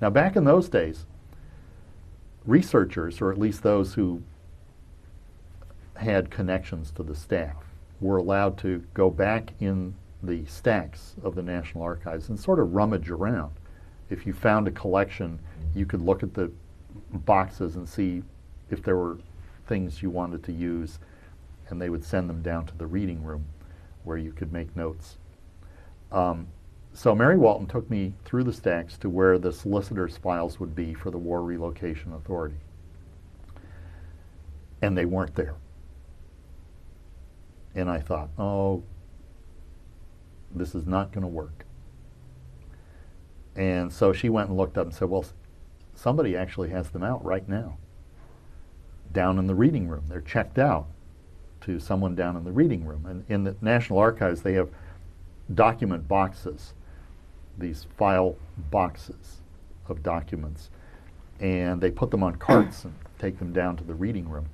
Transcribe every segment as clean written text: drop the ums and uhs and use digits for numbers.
Now, back in those days, researchers, or at least those who had connections to the staff, were allowed to go back in the stacks of the National Archives and sort of rummage around. If you found a collection, you could look at the boxes and see if there were things you wanted to use, and they would send them down to the reading room where you could make notes. So Mary Walton took me through the stacks to where the solicitor's files would be for the War Relocation Authority. And they weren't there. And I thought, oh, this is not going to work. And so she went and looked up and said, well, somebody actually has them out right now, down in the reading room. They're checked out to someone down in the reading room. And in the National Archives, they have document boxes, these file boxes of documents, and they put them on carts and take them down to the reading room.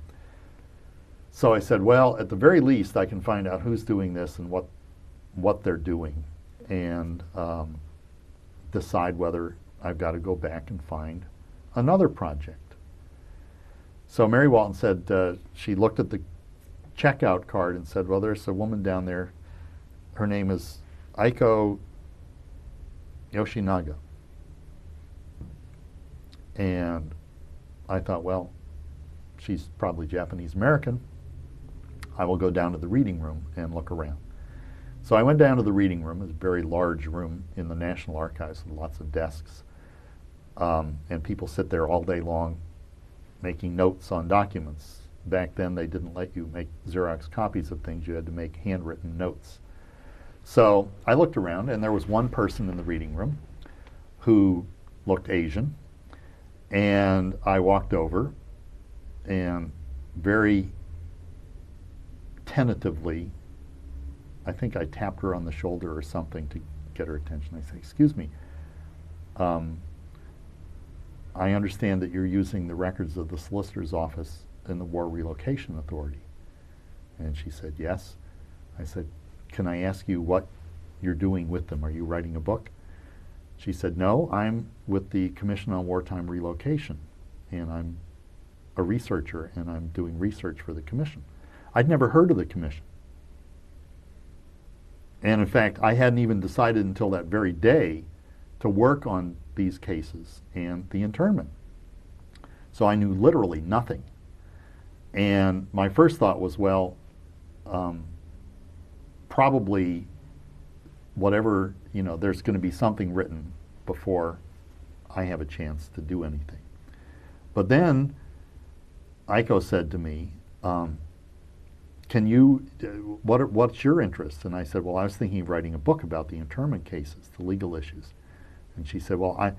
So I said, well, at the very least, I can find out who's doing this and what they're doing, and decide whether I've got to go back and find another project. So Mary Walton said, she looked at the checkout card and said, well, there's a woman down there. Her name is Aiko Yoshinaga. And I thought, well, she's probably Japanese American. I will go down to the reading room and look around. So I went down to the reading room. It's a very large room in the National Archives with lots of desks. And people sit there all day long making notes on documents. Back then, they didn't let you make Xerox copies of things. You had to make handwritten notes. So I looked around, and there was one person in the reading room who looked Asian. And I walked over and very tentatively, I think I tapped her on the shoulder or something to get her attention. I said, excuse me, I understand that you're using the records of the solicitor's office in the War Relocation Authority. And she said, yes. I said, can I ask you what you're doing with them? Are you writing a book? She said, no, I'm with the Commission on Wartime Relocation, and I'm a researcher, and I'm doing research for the Commission. I'd never heard of the Commission. And in fact, I hadn't even decided until that very day to work on these cases and the internment. So I knew literally nothing. And my first thought was, well, probably whatever, there's going to be something written before I have a chance to do anything. But then Aiko said to me, what's your interest? And I said, well, I was thinking of writing a book about the internment cases, the legal issues. And she said, well,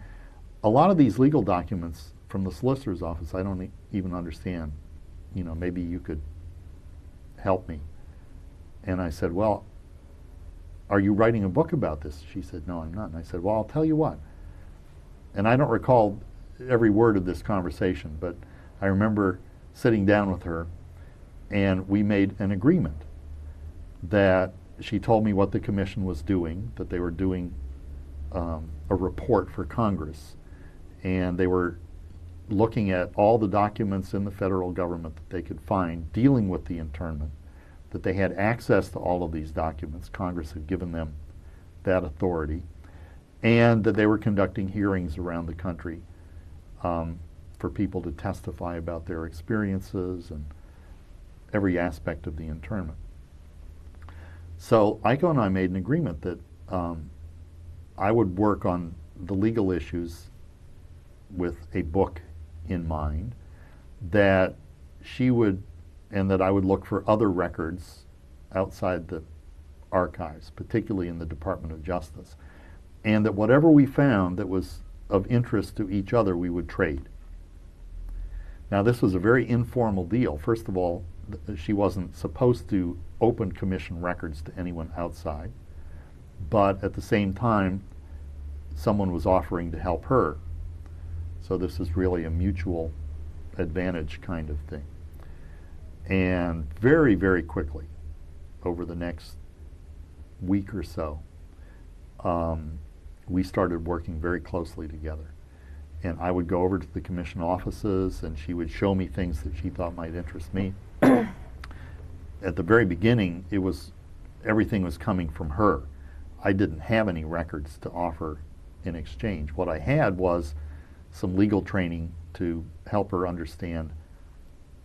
a lot of these legal documents from the solicitor's office, I don't even understand. Maybe you could help me. And I said, well, are you writing a book about this? She said, no, I'm not. And I said, well, I'll tell you what. And I don't recall every word of this conversation, but I remember sitting down with her, and we made an agreement that she told me what the commission was doing, that they were doing a report for Congress, and they were looking at all the documents in the federal government that they could find dealing with the internment, that they had access to all of these documents. Congress had given them that authority, and that they were conducting hearings around the country for people to testify about their experiences and every aspect of the internment. So Aiko and I made an agreement that I would work on the legal issues with a book in mind, that she would, and that I would look for other records outside the archives, particularly in the Department of Justice, and that whatever we found that was of interest to each other, we would trade. Now, this was a very informal deal. First of all, she wasn't supposed to open commission records to anyone outside, but at the same time, someone was offering to help her. So this is really a mutual advantage kind of thing. And very, very quickly, over the next week or so, we started working very closely together. And I would go over to the commission offices, and she would show me things that she thought might interest me. At the very beginning, everything was coming from her. I didn't have any records to offer in exchange. What I had was some legal training to help her understand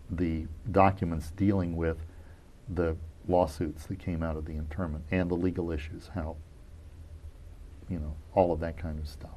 the documents dealing with the lawsuits that came out of the internment and the legal issues, how, all of that kind of stuff.